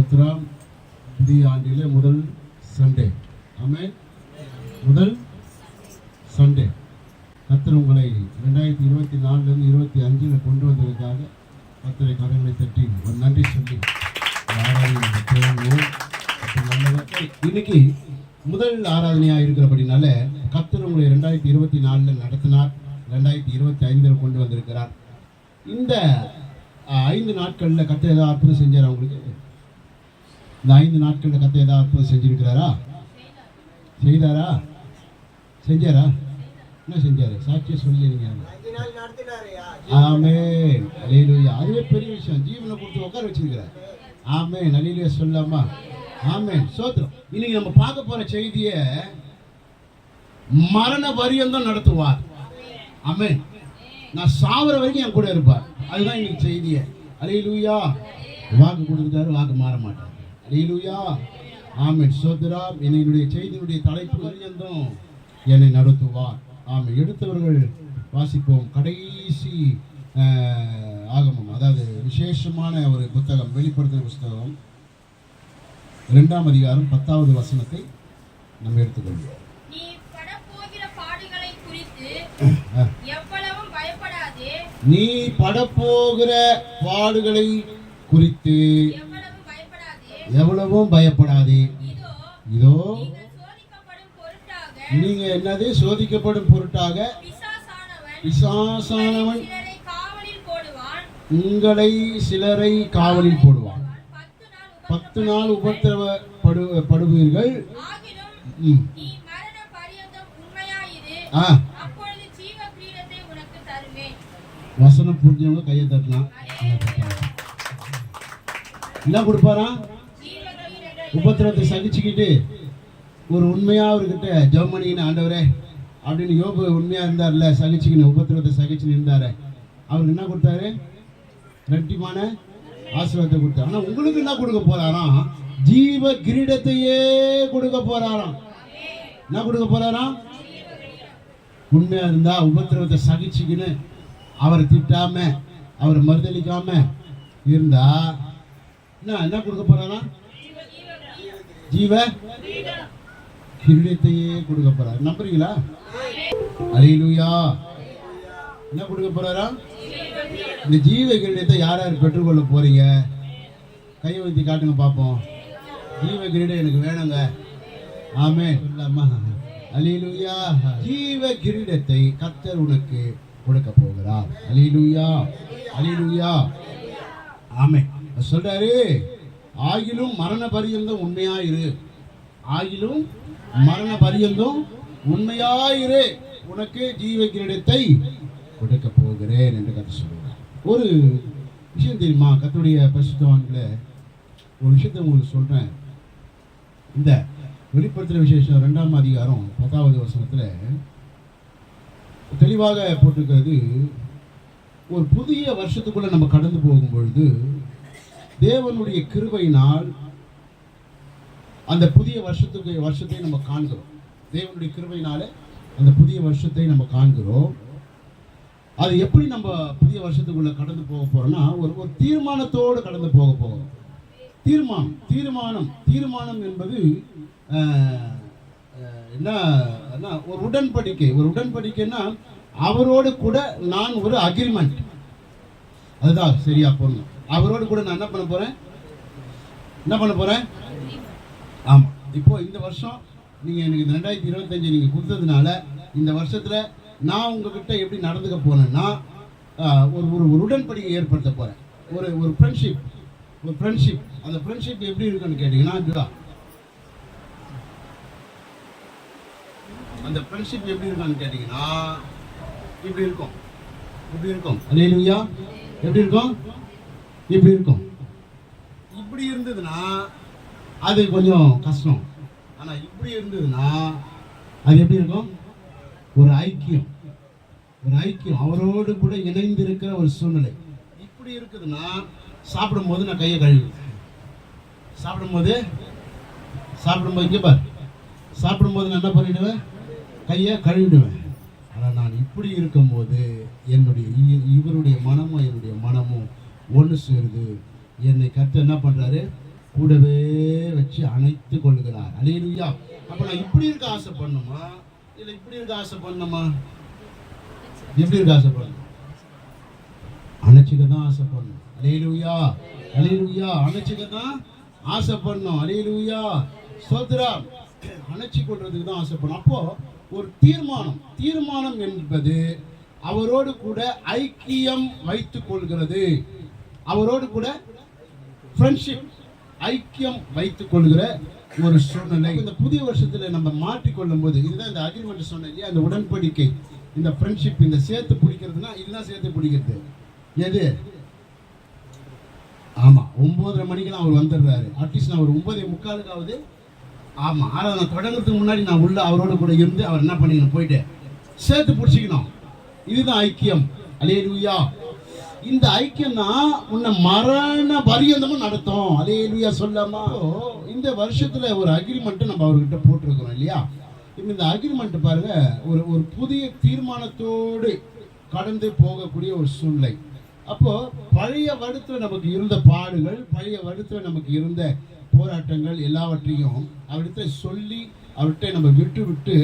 ஸ்தோத்திரம். புதிய ஆண்டிலே முதல் சண்டே. ஆமென். முதல் சண்டே கர்த்தர் உங்களை 2024 25 கொண்டு வந்ததுக்காக கர்த்தரை கரங்களை தட்டி ஒரு நன்றி சொல்லி இன்னைக்கு முதல் ஆராதனையாக இருக்கிறபடினால கர்த்தர் உங்களை 2024 நடத்தினார், 2025 கொண்டு வந்திருக்கிறார். இந்த 5 நாட்களில் கர்த்தர் ஏதாவது அற்புதம் செஞ்சார்? அவங்களுக்கு இந்த 5 நாட்களில் கர்த்தர் ஏதாவது அற்புதம் செஞ்சிருக்கிறாரா? செய்தாரா? செஞ்சாரா? என்ன செஞ்சாரு? சாட்சியை சொல்லி நீங்க. ஆமென். அல்லேலூயா. அதுவே பெரிய விஷயம். ஜீவனை கொடுத்து உட்கார வச்சிருக்கிறார். ஆமென். அல்லேலூயா சொல்லாமா? ஆமென். ஸ்தோத்திரம். இன்னைக்கு நம்ம பார்க்க போற செய்தியை மரண பரியந்தம் நடத்துவார். ஆமென். நான் சாவர வரைக்கும் என் கூட இருப்பார். அதுதான் இன்னைக்கு செய்தியை. அல்லேலூயா. வாக்கு கொடுத்துட்டாரு, வாக்கு மாற மாட்டார். அல்லேலூயா. ஆமென். ஸ்தோத்திரம். என்னுடைய செய்தியினுடைய தலைப்பு பரியந்தம் என்னை நடத்துவார். ஆமாம். எடுத்தவர்கள் வாசிப்போம். கடைசி ஆகமம், அதாவது விசேஷமான ஒரு புத்தகம், வெளிப்படுத்தின புத்தகம் 2ஆம் அதிகாரம் 10வது வசனத்தை நம்ம எடுத்துக்கொள்வோம். நீ படப்போகிற பாடுகளை குறித்து எவ்வளவும் பயப்படாதே. நீ படப்போகிற பாடுகளை குறித்து எவ்வளவும் பயப்படாதே. இதோ நீங்க என்னது? சோதிக்கப்படும் பொருட்டாக பிசாசானவன் உங்களை சிலரை காவலில் போடுவான். 10 நாள் உபத்திரவப்படுவீர்கள். வசனம் புரிஞ்சவங்க கையை தட்டலாம். என்ன கொடுப்பாரா? உபத்திரவத்தை சகிச்சுக்கிட்டு ஒரு உண்மையா அவர்கிட்ட ஜெபமணின்னு, ஆண்டவரே அப்படின்னு யோபு உண்மையா இருந்தார்ல, சகிச்சுக்கின்னு உபத்திரவத்தை சகிச்சுன்னு இருந்தாரு. அவருக்கு என்ன கொடுத்தாரு? ரெட்டிமான ஆசீர்வாதத்தை கொடுத்தாரு. ஆனா உங்களுக்கு என்ன கொடுக்க போறாராம்? ஜீவ கிரீடத்தையே கொடுக்க போறாராம். என்ன கொடுக்க போறாராம்? உண்மையா இருந்தா உபத்திரவத்தை சகிச்சுக்கின்னு அவரை திட்டாம அவரை மறுதளிக்காம இருந்தா என்ன கொடுக்க போறாராம்? ஜீவ கிரீடத்தையே கொடுக்க போறாரு. நம்புறீங்களா? அல்லேலூயா. என்ன கொடுக்க போறாரா? இந்த ஜீவ கிரீடத்தை யார் யார் பெற்றுக்கொள்ள போறீங்க? கையை வைத்து காட்டுங்க பார்ப்போம். ஜீவ கிரீடம் எனக்கு வேணுங்க. ஆமென். சொல்லாமா? அல்லேலூயா. ஜீவ கிரீடத்தை கர்த்தர் உனக்கு கொடுக்க போகிறார். அல்லேலூயா. அல்லேலூயா. ஆமென். சொல்றாரு, ஆகிலும் மரண பரியந்தம் உண்மையாயிரு. ஆகிலும் மரண பரியந்தம் உண்மையாயிரு, உனக்கு ஜீவ கிரீடத்தை கொடுக்க போகிறேன் என்று கர்த்தர் சொல்கிறார். ஒரு விஷயம் தெரியுமா? கர்த்தருடைய பரிசுத்தவான்களே, ஒரு விஷயத்தை உங்களுக்கு சொல்றேன். இந்த வெளிப்படுத்தின விசேஷம் 2ஆம் அதிகாரம் 10வது வசனத்துல தெளிவாக போட்டிருக்கிறது. ஒரு புதிய வருஷத்துக்குள்ள நம்ம கடந்து போகும் பொழுது தேவனுடைய கிருபையினால் அந்த புதிய வருஷத்தை நம்ம காண்கிறோம். தேவனுடைய கிருபையினால அந்த புதிய வருஷத்தை நம்ம காண்கிறோம். அது எப்படி நம்ம புதிய வருஷத்துக்குள்ள கடந்து போக போறோம்னா, ஒரு தீர்மானத்தோடு கடந்து போக போகிறோம். தீர்மானம் என்பது என்ன? ஒரு உடன்படிக்கை. ஒரு உடன்படிக்கைன்னா அவரோடு கூட நான் ஒரு அக்ரிமெண்ட். அதுதான் சரியா போடணும். அவரோடு கூட நான் என்ன பண்ண போறேன்? ஆமா. இப்போ இந்த வருஷம் நீங்க எனக்கு 2025 நீங்க கொடுத்ததுனால இந்த வருஷத்துல நான் உங்ககிட்ட எப்படி நடந்துக்க போனேன்னா, ஒரு உடன்படிக்கை ஏற்படுத்த போறேன். ஒரு ஃப்ரெண்ட்ஷிப். அந்த ஃப்ரெண்ட்ஷிப் எப்படி இருக்குன்னு கேட்டீங்கன்னா, அந்த ஃப்ரெண்ட்ஷிப் எப்படி இருக்கான்னு கேட்டீங்கன்னா இப்படி இருக்கும். அல்லேலூயா. எப்படி இருக்கும்? இப்படி இருந்ததுன்னா அது கொஞ்சம் கஷ்டம். ஆனா இப்படி இருந்ததுன்னா அது எப்படி இருக்கும்? ஒரு ஐக்கியம். அவரோடு கூட இணைந்து இருக்கிற ஒரு சூழ்நிலை. இப்படி இருக்குதுன்னா சாப்பிடும்போது நான் கையை கழுவிடுவேன். சாப்பிடும்போது இங்கே பார், சாப்பிடும்போது நான் என்ன பண்ணிடுவேன்? கையை கழுவிடுவேன். ஆனால் நான் இப்படி இருக்கும்போது இவருடைய மனமும் என்னுடைய மனமும் ஒன்று சேருது. என்னை கர்த்தர் என்ன பண்றாரு? கூடவே வச்சு அணைத்து கொள்கிறார். அல்லேலூயா. அப்ப நான் இப்படி இருக்க ஆசைப்படணுமா இல்ல இப்படி இருக்க ஆசைப்படணுமா? எப்படி இருக்க ஆசைப்படணும்? அணைச்சிக்க தான் ஆசைப்படணும். அல்லேலூயா, அல்லேலூயா. அணைச்சிக்க தான் ஆசைப்படணும். அல்லேலூயா, ஸ்தோத்திரம். அணைச்சி கொள்றதுக்கு தான் ஆசைப்படணும். அப்போ ஒரு தீர்மானம் என்பது அவரோடு கூட ஐக்கியம் வைத்துக் கொள்கிறது. அவரோடு கூட ஃப்ரெண்ட்ஷிப், ஐக்கியம் வைத்துக் கொள்கிற ஒரு சூழ்நிலை. இந்த புதிய வருஷத்துல நம்ம மாற்றிக்கொள்ளும் போது இதுதான் இந்த அக்ரிமெண்ட் சொன்ன இல்லையா, இந்த உடன்படிக்கை, இந்த ஃப்ரெண்ட்ஷிப், இந்த சேர்த்து பிடிக்கிறதுனா இதுதான் சேர்த்து பிடிக்கிறது. எது? ஆமா, 9:30 மணிக்கெல்லாம் அவர் வந்துடுறாரு. அட்லீஸ்ட் நான் ஒரு 9:45 ஆமா, ஆராதனை தொடங்குறதுக்கு முன்னாடி நான் உள்ள அவரோட கூட இருந்து அவர் என்ன பண்ணிக்கணும், போயிட்டு சேர்த்து பிடிச்சிக்கணும். இதுதான் ஐக்கியம். அல்லேலூயா. இந்த ஐக்கியம் தான் உன்னை மரண பரியந்தமும் நடத்தும். அல்லேலூயா சொல்லாமா? இந்த வருஷத்துல ஒரு அக்ரிமெண்ட் நம்ம அவர்கிட்ட போட்டிருக்கிறோம் இல்லையா. இந்த அக்ரிமெண்ட் பாருங்க, ஒரு புதிய தீர்மானத்தோடு கடந்து போகக்கூடிய ஒரு சூழ்நிலை. அப்போ பழைய வருடத்துல நமக்கு இருந்த பாடுகள், பழைய வருடத்துல நமக்கு இருந்த போராட்டங்கள் எல்லாவற்றையும் அவர்கிட்ட சொல்லி அவர்கிட்ட நம்ம விட்டு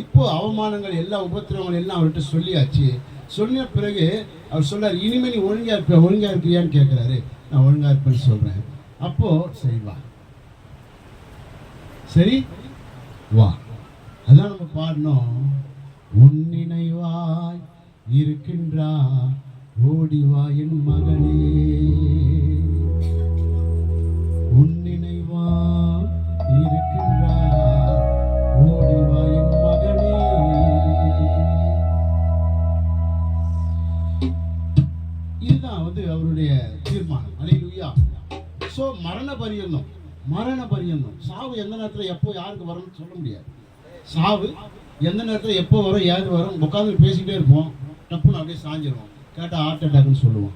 இப்போ அவமானங்கள் எல்லா உபத்திரவங்கள் எல்லாம் அவர்கிட்ட சொல்லியாச்சு. சொன்ன பிறகு அவர் சொல்றாரு, இனிமே நீ ஒழுங்கா இருக்கியான்னு கேட்கிறாரு. நான் ஒழுங்கா இருப்பேன்னு சொல்றேன். அப்போ சரி வா, சரி வா. அதான் நம்ம பாடணும். உன் நினைவாய் இருக்கின்றார் ஓடிவா என் மகனே, உன் நினைவாய் இருக்கின்றார் ஓடிவா என் மகனே. இதுதான் அவருடைய தீர்மானம். அல்லேலூயா. சோ மரண பரியந்தம் சாவு எந்த நேரத்தில் எப்போ யாருக்கு வரும்னு சொல்ல முடியாது. சாவு எந்த நேரத்தில் எப்போ வரும், ஏது வரும், உட்காந்து பேசிக்கிட்டே இருப்போம், டப்புன்னு அப்படியே சாஞ்சிருவோம். கேட்டால் ஹார்ட் அட்டாக்னு சொல்லுவோம்.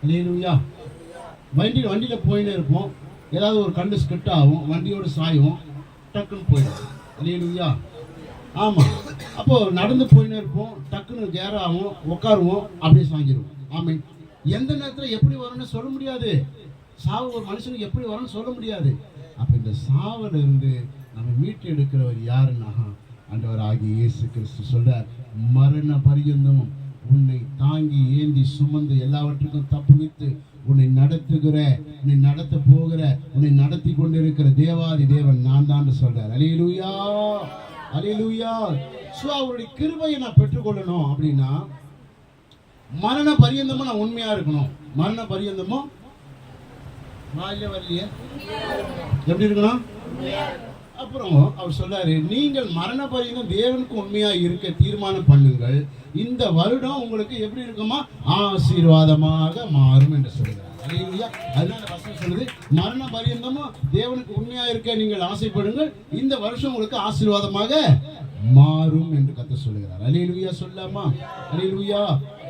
அல்லேலூயா. வண்டியில் போயின்னு இருப்போம், ஏதாவது ஒரு கண்டு ஸ்கிட் ஆகும், வண்டியோடு சாயும், டக்குன்னு போயிடும். அல்லேலூயா. ஆமாம். அப்போது நடந்து போயின்னு இருப்போம், டக்குன்னு கேர் ஆகும், உட்காருவோம், அப்படியே சாஞ்சிருவோம். ஆமாம். எந்த நேரத்தில் எப்படி வரும்னு சொல்ல முடியாது. சாவு ஒரு மனுஷனுக்கு எப்படி வரும்னு சொல்ல முடியாது. அப்போ இந்த சாவில் இருந்து நம்ம மீட்டு எடுக்கிறவர் யாருன்னா ஆண்டவர் ஆகிய இயேசு கிறிஸ்து சொல்றார், மரண பரியந்தமும் உன்னை தாங்கி ஏந்தி சுமந்து எல்லாவற்றுக்கும் தப்புவித்து உன்னை நடத்துகிற, உன்னை நடத்த போகிற, உன்னை நடத்தி கொண்டிருக்கிற தேவாதி தேவன் நான் தான் சொல்றார். அல்லேலூயா, அல்லேலூயா. சோ அவருடைய கிருபையை நான் பெற்றுக்கொள்ளணும் அப்படின்னா மரண பரியந்தமும் நான் உண்மையா இருக்கணும். மரண பரியந்தமும் வரலையே எப்படி இருக்கணும்? அப்புறம் அவர் சொல்றாரு, நீங்கள் மரண பரியந்தம் தேவனுக்கு உண்மையா இருக்க தீர்மானம் பண்ணுங்கள். இந்த வருடம் உங்களுக்கு எப்படி இருக்குமா? ஆசீர்வாதமாக மாறும் என்று சொல்கிறார். அல்லேலூயா. அதுதான் அந்த வசனம் சொல்லுது, மரண பரியந்தமும் தேவனுக்கு உண்மையா இருக்க நீங்கள் ஆசைப்படுங்கள், இந்த வருஷம் உங்களுக்கு ஆசீர்வாதமாக மாறும் என்று கர்த்தர் சொல்லுகிறார். அல்லேலூயா சொல்லாமா? அல்லேலூயா.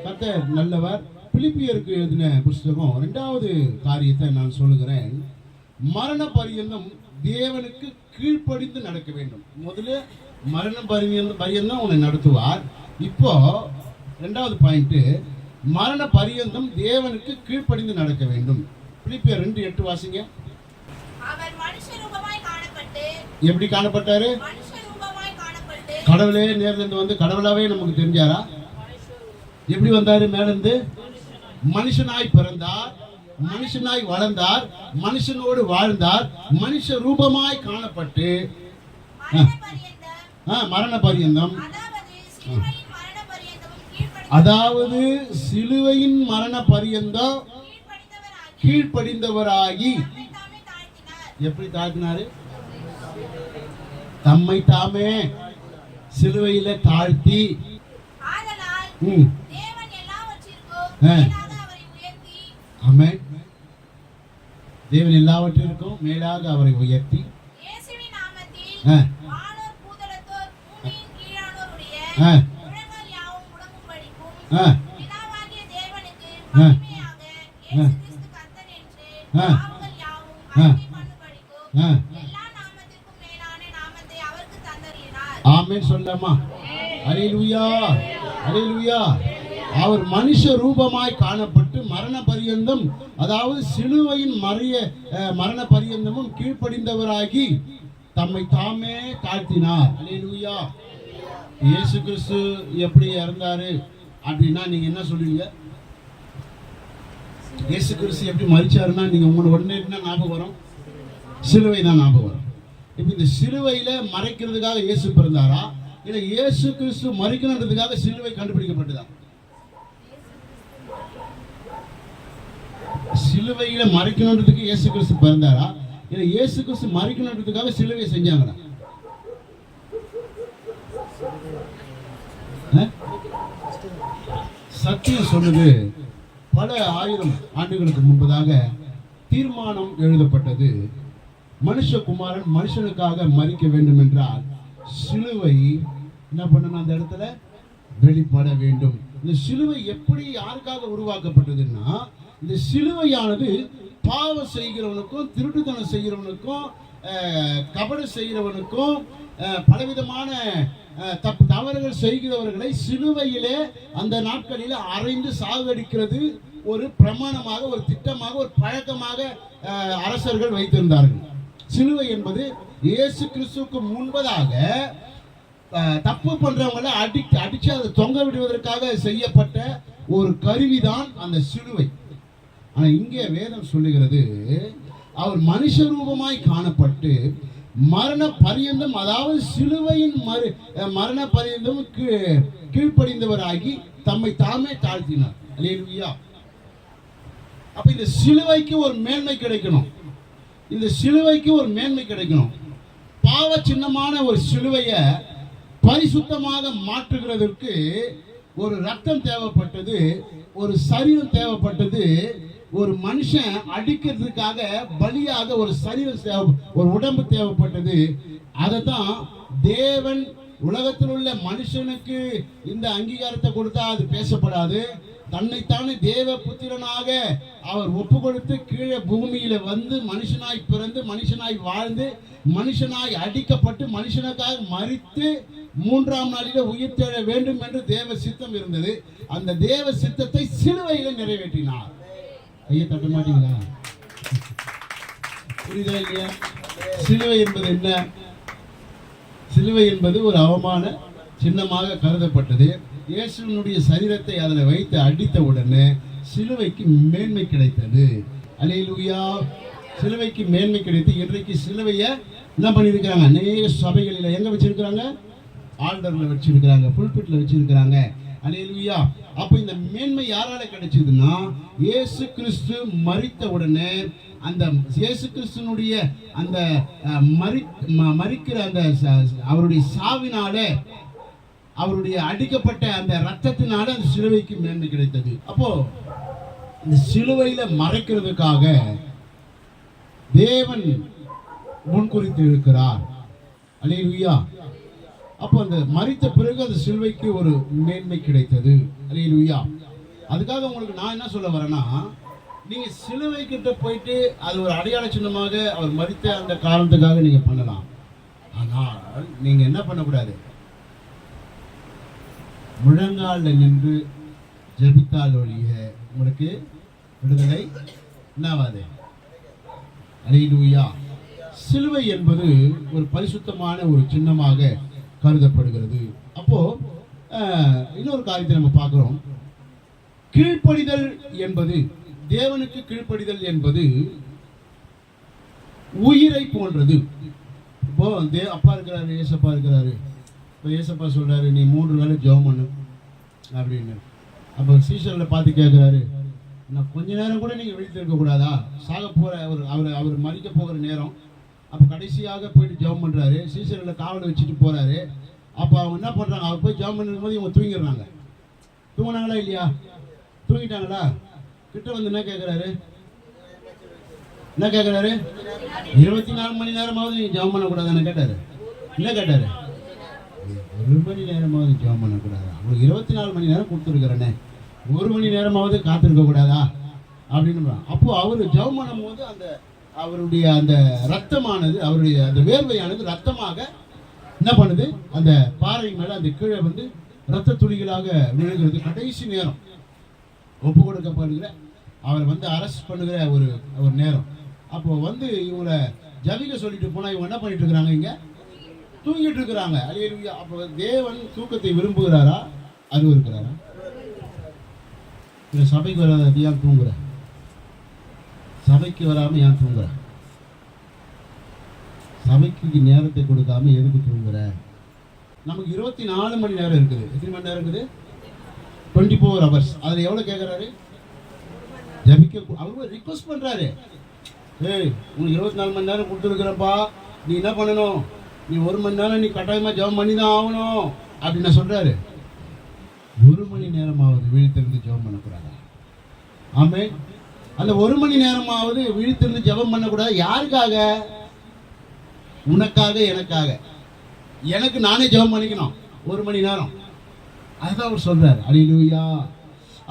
கர்த்தர் நல்லவர். பிலிப்பியருக்கு எழுதின புஸ்தகம் 2வது காரியத்தை நான் சொல்லுகிறேன். மரண பரியந்தம் தேவனுக்கு கீழ்ப்படிந்து நடக்க வேண்டும். முதல்ல மரண பரியந்தம் உன்னை நடத்துவார். இப்போ 2வது பாயிண்ட், மரண பரியந்தம் தேவனுக்கு கீழ்ப்படிந்து நடக்க வேண்டும். பிலிப்பியர் 2:8 வாசிங்க. அவர் மனுஷ ரூபமாய் காணப்பட்டு. எப்படி காணப்பட்டாரு? மனுஷ ரூபமாய் காணப்பட்டு. கடவுளே நேர்ல இருந்து வந்து கடவுளாவே நமக்கு தெரிஞ்சாரா? எப்படி வந்தாரு? மேல இருந்து மனுஷனாய் பிறந்தார், மனுஷனாய் வளர்ந்தார், மனுஷனோடு வாழ்ந்தார், மனுஷ ரூபமாய் காணப்பட்டு மரண பரியந்தம், அதாவது சிலுவையின் மரண பரியந்தம் கீழ்ப்படிந்தவராகி. எப்படி தாழ்த்தினாரு? தம்மை தாமே சிலுவையில தாழ்த்தி. ஆமென். தேவன் எல்லாவற்றிற்கும் மேலாக அவரை உயர்த்தி இயேசுவின் நாமத்தில் வானோர் பூதலத்தோர் பூமியின் கீழானோருடைய முழங்கால் யாவும் முடங்கும்படிக்கும் பிதாவாகிய தேவனுக்கு மகிமையாக இயேசு கிறிஸ்து கர்த்தர் என்று நாமங்கள் யாவும் அறிக்கை பண்ணும்படிக்கும் எல்லா நாமத்திற்கும் மேலான நாமத்தை அவருக்கு தந்தருளினார். ஆமென் சொல்லாமா? அல்லேலூயா, அல்லேலூயா. அவர் மனுஷ ரூபமாய் காணப்பட்டு மரண பரியந்தம், அதாவது சிலுவையின் மரண பரியந்தமும் கீழ்ப்படிந்தவராகி தம்மை தாமே தாழ்த்தினார். அல்லேலூயா. இயேசு கிறிஸ்து எப்படி இறந்தாரு அப்படின்னா நீங்க என்ன சொல்லுவீங்க? இயேசு கிறிஸ்து எப்படி மரிச்சாருன்னா நீங்க உங்களுக்கு உடனே என்ன ஞாபகம் வரும்? சிலுவை தான் ஞாபகம் வரும். இப்ப இந்த சிலுவையில மறைக்கிறதுக்காக இயேசு பிறந்தாரா, இல்ல இயேசு கிறிஸ்து மறிக்கணுன்றதுக்காக சிலுவை கண்டுபிடிக்கப்பட்டதா? சிலுவையில மறைக்கணுன்றதுக்கு இயேசு கிறிஸ்து பிறந்தாரா, இல்ல இயேசு கிறிஸ்து மறிக்கணுன்றதுக்காக சிலுவை செஞ்சாங்களா? சத்தியம் சொல்லுது, பல ஆயிரம் ஆண்டுகளுக்கு முன்பதாக தீர்மானம் எழுதப்பட்டது. மனுஷகுமாரன் மனுஷனுக்காக மரிக்க வேண்டும் என்றால் சிலுவை என்ன பண்ணணும்? அந்த இடத்துல வெளிப்பட வேண்டும். இந்த சிலுவை எப்படி யாருக்காக உருவாக்கப்பட்டதுன்னா, இந்த சிலுவையானது பாவம் செய்கிறவனுக்கும், திருட்டுத்தனம் செய்கிறவனுக்கும், கபடு செய்கிறவனுக்கும், பலவிதமான தவறுகள் செய்கிறவர்களை சிலுவையிலே அந்த நாட்களில் அறைந்து சாகடிக்கிறது ஒரு பிரமாணமாக, ஒரு திட்டமாக, ஒரு பழக்கமாக அரசர்கள் வைத்திருந்தார்கள். சிலுவை என்பது இயேசு கிறிஸ்துவுக்கு முன்பதாக தப்பு பண்றவங்களை அடிச்சு அதை தொங்க விடுவதற்காக செய்யப்பட்ட ஒரு கருவிதான் அந்த சிலுவை. ஆனா இங்கே வேதம் சொல்லுகிறது, அவர் மனுஷ ரூபமாய் காணப்பட்டு மரண பரியந்தம், அதாவது சிலுவையின் மரண பரியந்தம் கீழ்ப்படிந்தவராகி தம்மை தாமே தாழ்த்தினார். அல்லேலூயா. அப்ப இந்த சிலுவைக்கு ஒரு மேன்மை கிடைக்கணும். இந்த சிலுவைக்கு ஒரு மேன்மை கிடைக்கணும். பாவ சின்னமான ஒரு சிலுவையை பரிசுத்தமாக மாற்றுகிறதற்கு ஒரு ரத்தம் தேவைப்பட்டது, ஒரு சரீரம் தேவைப்பட்டது, ஒரு மனுஷன் அடிக்கிறதுக்காக பலியாக ஒரு சரீரம், ஒரு உடம்பு தேவைப்பட்டது. அதை தான் தேவன் உலகத்தில் உள்ள மனுஷனுக்கு இந்த அங்கீகாரத்தை கொடுத்தா அது பேசப்படாது. தன்னைத்தானே தேவ புத்திரனாக அவர் ஒப்பு கொடுத்து கீழே பூமியில வந்து மனுஷனாய் பிறந்து, மனுஷனாய் வாழ்ந்து, மனுஷனாய் அடிக்கப்பட்டு, மனுஷனுக்காக மரித்து 3ஆம் நாளில உயிர் தேட வேண்டும் என்று தேவ சித்தம் இருந்தது. அந்த தேவ சித்தத்தை சிலுவையில நிறைவேற்றினார். ஐயா தட்ட மாட்டீங்களா? புரியுதா இல்லையா? சிலுவை என்பது என்ன? சிலுவை என்பது ஒரு அவமான சின்னமாக கருதப்பட்டது. இயேசுவினுடைய சரீரத்தை அதில் வைத்து அடித்த உடனே சிலுவைக்கு மேன்மை கிடைத்தது. அல்லேலூயா. சிலுவைக்கு மேன்மை கிடைத்து இன்றைக்கு சிலுவையை என்ன பண்ணியிருக்கிறாங்க? அநேக சபைகளில் எங்க வச்சிருக்கிறாங்க? ஆல்டர்ல வச்சிருக்கிறாங்க, புல்பிட்ல வச்சிருக்கிறாங்க. அல்லேலூயா. அப்ப இந்த மேன்மை யாரால கிடைச்சதுன்னா, இயேசு கிறிஸ்து மரித்த உடனே அந்த இயேசு கிறிஸ்துனுடைய அந்த மரிக்கிற அந்த அவருடைய சாவினாலே, அவருடைய அடிக்கப்பட்ட அந்த ரத்தத்தினால அந்த சிலுவைக்கு மேன்மை கிடைத்தது. அப்போ இந்த சிலுவையில மறைக்கிறதுக்காக தேவன் முன்குறித்து இருக்கிறார். அல்லேலூயா. அப்போ அந்த மரித்த பிறகு அந்த சிலுவைக்கு ஒரு மேன்மை கிடைத்தது. அல்லேலூயா. அதுக்காக உங்களுக்கு நான் என்ன சொல்ல வரேன்னா, நீங்க சிலுவை கிட்ட போயிட்டு அது ஒரு அடையாள சின்னமாக அவர் மரித்த அந்த காரணத்துக்காக நீங்க பண்ணலாம். ஆனால் நீங்க என்ன பண்ணக்கூடாது? முழங்காலில் நின்று ஜெபித்தால் ஒழிய உங்களுக்கு விடுதலை என்னாவாது. அல்லேலூயா. சிலுவை என்பது ஒரு பரிசுத்தமான ஒரு சின்னமாக கருதப்படுகிறது. அப்போ இன்னொரு காரியத்தை நம்ம பார்க்கிறோம். கீழ்ப்படிதல் என்பது, தேவனுக்கு கீழ்ப்படிதல் என்பது உயிரை போன்றது. இப்போ அப்பா இருக்கிறாரு, ஏசப்பா இருக்கிறாரு. இப்போ ஏசப்பா சொல்றாரு, நீ 3 வேளை ஜெபம் பண்ணு அப்படின்னு. அப்போ சீசரில் பார்த்து கேட்குறாரு, நான் கொஞ்ச நேரம் கூட நீங்கள் விழித்து இருக்கக்கூடாதா? சாக போகிற அவர் மறிக்க போகிற நேரம். அப்போ கடைசியாக போயிட்டு ஜெபம் பண்ணுறாரு. சீசரில் காவலை வச்சுட்டு போகிறாரு. அப்போ அவங்க என்ன பண்ணுறாங்க? அவர் போய் ஜெபம் பண்ணும்போது இவங்க தூங்கிடுறாங்க. தூங்கினாங்களா இல்லையா? தூங்கிட்டாங்களா? கிட்ட வந்து என்ன கேட்குறாரு? 24 மணி நேரமாவது நீங்கள் ஜெபம் பண்ணக்கூடாதான்னு கேட்டார். என்ன கேட்டார்? 1 மணி நேரமாவது ஜெபம் பண்ணக்கூடாதா? உங்களுக்கு 24 மணி நேரம் கொடுத்துருக்குறேனே, 1 மணி நேரமாவது காத்திருக்க கூடாதா அப்படின்னு. அப்போ அவர் ஜெபம் பண்ணும் போது அந்த அவருடைய அந்த ரத்தமானது, அவருடைய அந்த வேர்வையானது ரத்தமாக என்ன பண்ணுது? அந்த பாறை மேல அந்த கீழே வந்து இரத்த துளிகளாக விழுகிறது. கடைசி நேரம் ஒப்பு கொடுக்கப்படுகிற அவரை வந்து அரெஸ்ட் பண்ணுகிற ஒரு நேரம். அப்போ வந்து இவங்களை ஜபிக்க சொல்லிட்டு போனா இவங்க என்ன பண்ணிட்டு இருக்கிறாங்க? இங்க தூங்கிட்டு இருக்கிறாங்க. அல்லேலூயா. அப்போ தேவன் தூக்கத்தை விரும்புகிறாரா அருவருக்கிறாரா? சபைக்கு வராத ஏன் தூங்குற? சபைக்கு வராம ஏன் தூங்குற? சபைக்கு நேரத்தை கொடுக்காம எதுக்கு தூங்குற? நமக்கு 24 மணி நேரம் இருக்குது. எத்தனை மணி நேரம் இருக்குது? 24 hours. அதுல எவ்வளவு கேட்கிறாரு? ஜபிக்க அவரு ரிக்வெஸ்ட் பண்றாரு. ஏய், உனக்கு 24 மணி நேரம் கொடுத்துருக்குறப்பா, நீ என்ன பண்ணணும்? நீ 1 மணி நேரம் நீ கட்டாயமா ஜெபம் பண்ணி தான் ஆகணும் அப்படின்னு சொல்றாரு. 1 மணி நேரமாவது விழித்திருந்து ஜெபம் பண்ணக்கூடாது. ஆமென். அந்த 1 மணி நேரமாவது விழித்திருந்து ஜெபம் பண்ணக்கூடாது. யாருக்காக? உனக்காக, எனக்காக. எனக்கு நானே ஜெபம் பண்ணிக்கணும் 1 மணி நேரம். அதுதான் அவர் சொல்றாரு. அல்லேலூயா.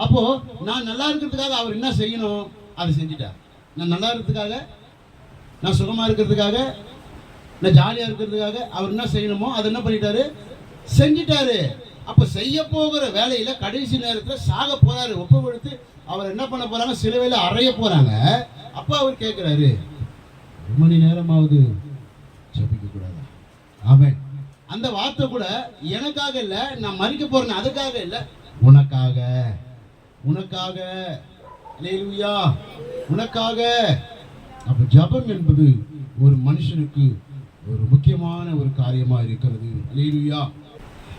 அப்போ நான் நல்லா இருக்கிறதுக்காக அவர் என்ன செய்யணும்? அதை செஞ்சுட்டார். நான் நல்லா இருக்கிறதுக்காக, நான் சுகமா இருக்கிறதுக்காக, நான் ஜாலியா இருக்கிறதுக்காக அவர் என்ன செய்யணுமோ அதை என்ன பண்ணிட்டாரு? செஞ்சிட்டாரு. அப்ப செய்ய போகிற வேலையில கடைசி நேரத்துல சாக போறாரு. ஒப்பு கொடுத்து அவர் என்ன பண்ண போறாங்க? சிலுவையில அறைய போறாங்க. அப்ப அவர் கேட்கிறாரு, 1 மணி நேரமாவது ஜெபிக்க கூடாது. ஆமென். அந்த வார்த்தை கூட எனக்காக இல்ல, நான் மரிக்க போறேன் அதுக்காக இல்ல, உனக்காக, உனக்காக. அல்லேலூயா. உனக்காக. அப்ப ஜெபம் என்பது ஒரு மனுஷனுக்கு ஒரு முக்கியமான ஒரு காரியமா இருக்கிறது. அல்லேலூயா.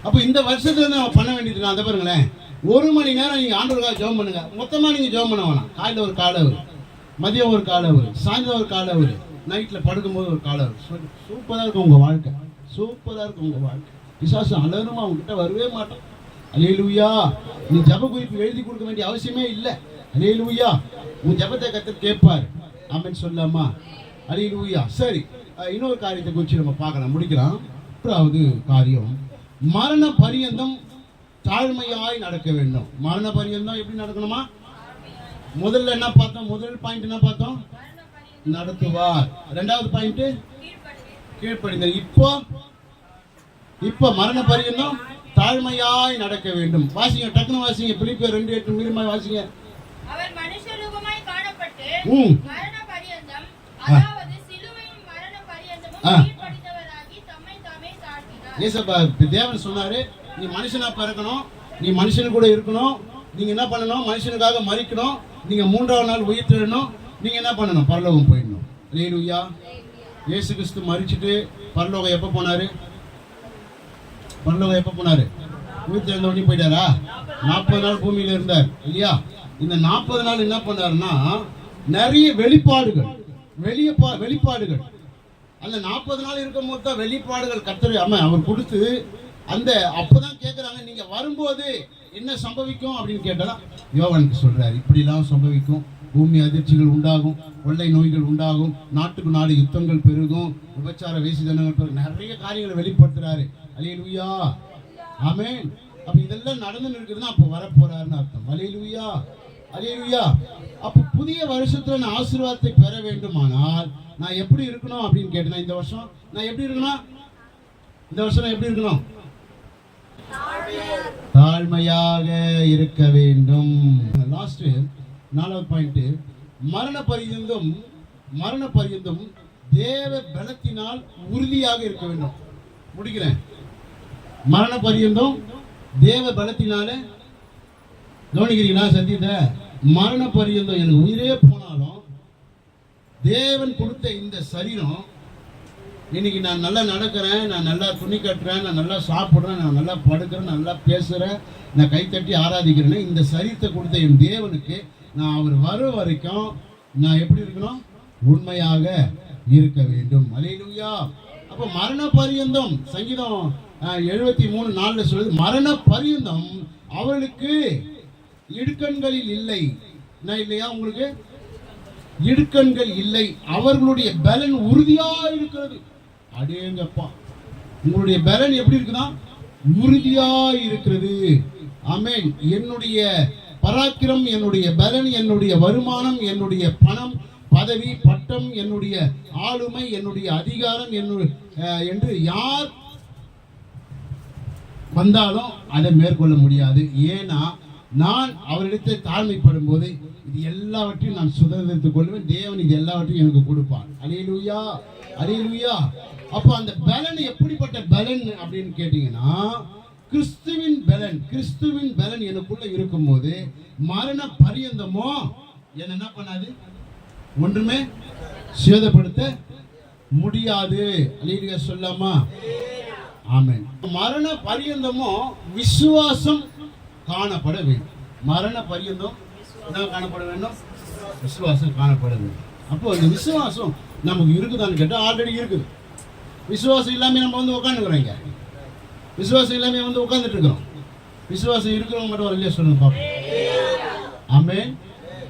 அப்ப இந்த வருஷத்துல நம்ம பண்ண வேண்டியது அந்த பாருங்களேன், 1 மணி நேரம் நீங்க ஆண்டவருக்காக ஜெபம் பண்ணுங்க. மொத்தமா நீங்க ஜெபம் பண்ண வேணாம். காலையில ஒரு கால அவர், மதியம் ஒரு கால அவர், சாயந்தரம் ஒரு கால அவர், நைட்ல படுக்கும்போது ஒரு கால அவர். சூப்பரா இருக்கும் உங்க வாழ்க்கை. சூப்பரா இருக்கும் உங்க வாழ்க்கை. பிசாசு அலருமா உங்ககிட்ட வரவே மாட்டோம். அல்லேலூயா. நீ ஜெப குறிப்பு எழுதி கொடுக்க வேண்டிய அவசியமே இல்லை. அல்லேலூயா. உன் ஜெபத்தை கர்த்தர் கேட்பார். ஆமென் சொல்லாமா? அல்லேலூயா. சரி, இன்னொரு காரியத்தை குறித்து நம்ம பார்க்கலாம், முடிக்கலாம். மூன்றாவது காரியம், மரண பரியந்தம் தாழ்மையாய் நடக்க வேண்டும். மரண பரியந்தம் எப்படி நடக்கணுமா? முதல்ல என்ன பார்த்தோம்? முதல் பாயிண்ட் என்ன பார்த்தோம்? நடத்துவார். இரண்டாவது பாயிண்ட் கீழ்ப்படிதல். இப்போ மரண பரியந்தம் தாழ்மையாய் நடக்க வேண்டும். வாசிங்க, டக்குனு வாசிங்க. பிலிப்பியர் 2:8 மீறுமாய் வாசிங்க. அவர் மனுஷரூபமாய் காணப்பட்டு மரண பரியந்தம், அதாவது சிலுவையின் மரண பரியந்தமும் கீழ்ப்படிந்தவராகி தம்மை தாமே தாழ்த்தினார். ஏசப்பா தேவன் சொன்னாரு, நீ மனுஷனா பிறக்கணும், நீ மனுஷனு கூட இருக்கணும், நீங்க என்ன பண்ணணும்? மனுஷனுக்காக மரிக்கணும், நீங்க 3ஆவது நாள் உயிர்த்தெழணும், நீங்க என்ன பண்ணணும்? பரலோகம் போயிடணும். அல்லேலூயா. இயேசு கிறிஸ்து மரிச்சிட்டு பரலோகம் எப்ப போனாரு? பரலோகம் எப்ப போனாரு? உயிர்த்தெழுந்த உடனே போயிட்டாரா? 40 நாள் பூமியில இருந்தார் இல்லையா? இந்த 40 நாள் என்ன பண்ணாருன்னா நிறைய வெளிப்பாடுகள், வெளிப்பாடுகள். அந்த 40 நாள் இருக்கும் போது தான் வெளிப்பாடுகள் கர்த்தர் அவர் கொடுத்து, அந்த அப்பதான் கேட்கிறாங்க, நீங்க வரும்போது என்ன சம்பவிக்கும் அப்படின்னு கேட்டா யோவானுக்கு சொல்றாரு, இப்படிலாம் சம்பவிக்கும், பூமி அதிர்ச்சிகள் உண்டாகும், கொள்ளை நோய்கள் உண்டாகும், நாட்டுக்கு நாடு யுத்தங்கள் பெருகும், விபச்சார வேசித்தனங்கள் பெருகும், நிறைய காரியங்களை வெளிப்படுத்துறாரு. அல்லேலூயா. ஆமென். அப்ப இதெல்லாம் நடந்து இருக்குதுன்னா அப்ப வரப்போறாருன்னு அர்த்தம். அல்லேலூயா. அல்லேலூயா. அப்ப புதிய வருஷத்துல நான் ஆசீர்வாதத்தை பெற வேண்டுமானால் நான் எப்படி இருக்கணும் அப்படின்னு கேட்டேன்னா, இந்த வருஷம் நான் எப்படி இருக்கணும்? இந்த வருஷம் நான் எப்படி இருக்கணும்? தாழ்மையாக இருக்க வேண்டும். லாஸ்ட் 4வது பாயிண்ட், மரண பரியந்தம் தேவ பலத்தினால் உறுதியாக இருக்க வேண்டும். முடிக்கிறேன். மரண பரியந்தம் தேவ பலத்தினால, கவனிக்கிறீங்களா சத்தியத்தை? மரண பரியந்தம் எனக்கு உயிரே போனாலும் தேவன் கொடுத்த இந்த சரீரம், இன்னைக்கு நான் நல்லா நடக்கிறேன், நான் நல்லா துணி கட்டுறேன், நான் நல்லா சாப்பிட்றேன், நான் நல்லா படுக்கிறேன், நான் நல்லா பேசுகிறேன், நான் கைத்தட்டி ஆராதிக்கிறேன்னு இந்த சரீரத்தை கொடுத்த என் தேவனுக்கு நான் அவர் வர வரைக்கும் நான் எப்படி இருக்கணும்? உண்மையாக இருக்க வேண்டும். அல்லேலூயா. அப்போ மரண பரியந்தம், சங்கீதம் 73:4 சொல்லுது, மரண பரியந்தம் அவர்களுக்கு இடுக்கண்களில் இல்லை. என்ன இல்லையா உங்களுக்கு? இடுக்கண்கள் இல்லை, அவர்களுடைய பலன் உறுதியா இருக்கிறது. அடேங்கப்பா, உங்களுடைய பலன் எப்படி இருக்குதா? உறுதியா இருக்கிறது. ஆமென். என்னுடைய பராக்கிரம், என்னுடைய பலன், என்னுடைய வருமானம், என்னுடைய பணம், பதவி, பட்டம், என்னுடைய ஆளுமை, என்னுடைய அதிகாரம் என்று யார் வந்தாலும் அதை மேற்கொள்ள முடியாது. ஏன்னா நான் அவரிடத்தை தாழ்மைப்படும் போது இது எல்லாவற்றையும் நான் சுதந்திரத்துக் கொள்வேன். தேவன் இது எல்லாவற்றையும் எனக்கு கொடுப்பார். அல்லேலூயா, அல்லேலூயா. அப்போ அந்த பலன் எப்படிப்பட்ட பலன் அப்படின்னு கேட்டீங்கன்னா, கிறிஸ்துவின் பலன் எனக்குள்ள இருக்கும்போது மரண பரியந்தமோ என்ன பண்ணாது, ஒன்றுமே சேதப்படுத்த முடியாது. அல்லேலூயா சொல்லாமா? ஆமென். மரண பரியந்தமோ விசுவாசம் காணப்பட வேண்டும். மரண பரியந்தம் என்ன காணப்பட வேண்டும்? விசுவாசம் காணப்பட வேண்டும். அப்போ இந்த விசுவாசம் நமக்கு இருக்குதான்னு கேட்டால் ஆல்ரெடி இருக்குது. விசுவாசம் இல்லாமல் நம்ம வந்து உட்காந்துக்கிறோங்க. விசுவாசம் இல்லாமல் வந்து உட்காந்துட்டு இருக்கிறோம். விசுவாசம் இருக்கிறவங்க மட்டும் இல்லையா சொல்லுங்க பாப்போம். ஆமென்.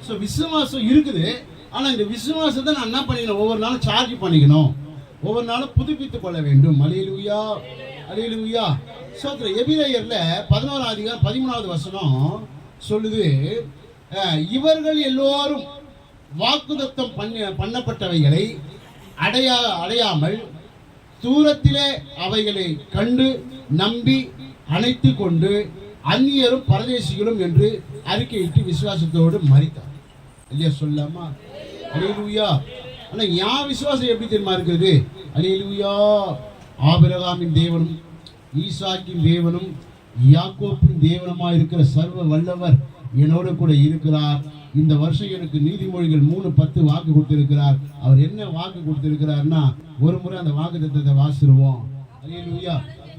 ஸோ விசுவாசம் இருக்குது. ஆனால் இந்த விசுவாசத்தை நான் என்ன பண்ணிக்கணும்? ஒவ்வொரு நாளும் சார்ஜ் பண்ணிக்கணும். ஒவ்வொரு நாளும் புதுப்பித்துக் கொள்ள வேண்டும். அல்லேலூயா, அல்லேலூயா. சோத்ர எபிரேயர்ல 11ஆம் அதிகாரம் 13வது வசனம் சொல்லுது, இவர்கள் எல்லோரும் வாக்குத்தத்தம் பண்ணப்பட்டவைகளை அடையாமல் தூரத்திலே அவைகளை கண்டு நம்பி அணைத்து கொண்டு அந்நியரும் பரதேசிகளும் என்று அறிக்கையிட்டு விசுவாசத்தோடு மரித்தார். இல்லையா சொல்லாமா? அல்லேலூயா. ஆனா என் விசுவாசம் எப்படி தெரியுமா இருக்குது? அல்லேலூயா. ஆபிரகாமின் தேவனும் ஈசாக்கின் தேவனும் யாக்கோப்பின் தேவனுமா இருக்கிற சர்வ வல்லவர் என்னோட கூட இருக்கிறார். இந்த வருஷம் எனக்கு நீதிமொழிகள் 3:10 வாக்கு கொடுத்திருக்கிறார். அவர் என்ன வாக்கு கொடுத்திருக்கிறார்னா, ஒரு முறை அந்த வாக்கு தத்தத்தை வாசிடுவோம். அல்லேலூயா.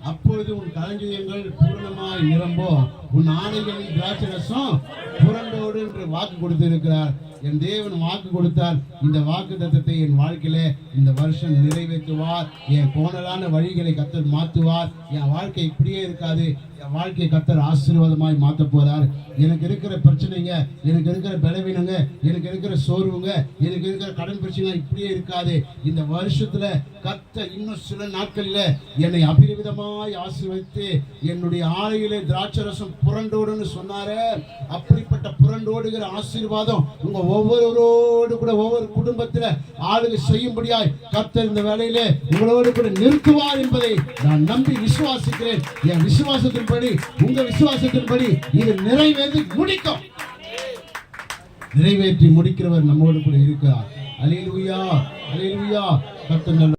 அப்பொழுது உன் களஞ்சியங்கள் பூரணமாய் நிரம்போ, உன் ஆணைகளின் திராட்சரசம் புரண்டோடு என்று வாக்கு கொடுத்திருக்கிறார். என் தேவன் வாக்கு கொடுத்தார். இந்த வாக்கு தத்தத்தை என் வாழ்க்கையில இந்த வருஷம் நிறைவேற்றுவார். என் கோணலான வழிகளை கர்த்தர் மாற்றுவார். என் வாழ்க்கை இப்படியே இருக்காது. என் வாழ்க்கையை கர்த்தர் ஆசீர்வாதமாய் மாற்ற போறார். எனக்கு இருக்கிற பிரச்சனைங்க, எனக்கு இருக்கிற பலவீனங்க, எனக்கு இருக்கிற சோர்வுங்க, எனக்கு இருக்கிற கடன் பிரச்சனை இப்படியே இருக்காது. இந்த வருஷத்துல கர்த்தர் இன்னும் சில நாட்களில் என்னை அபரிவிதமாய் ஆசீர்வதித்து என்னுடைய ஆலையிலே திராட்சரசம் புரண்டோடுன்னு சொன்னாரே, அப்படிப்பட்ட புரண்டோடுகிற ஆசீர்வாதம் உங்க ஒவ்வொருவரோடு கூட ஒவ்வொரு குடும்பத்தில் ஆளுகை செய்யும்படியாய் கர்த்தர் இந்த வேளையிலே உங்களோடு கூட நிறுத்துவார் என்பதை நான் நம்பி விசுவாசிக்கிறேன். என் விசுவாசத்தின்படி, உங்க விசுவாசத்தின்படி இது நிறைவேற்றி முடிக்கிறவர் நம்மோடு கூட இருக்கிறார். அல்லேலூயா, அல்லேலூயா. கர்த்தர்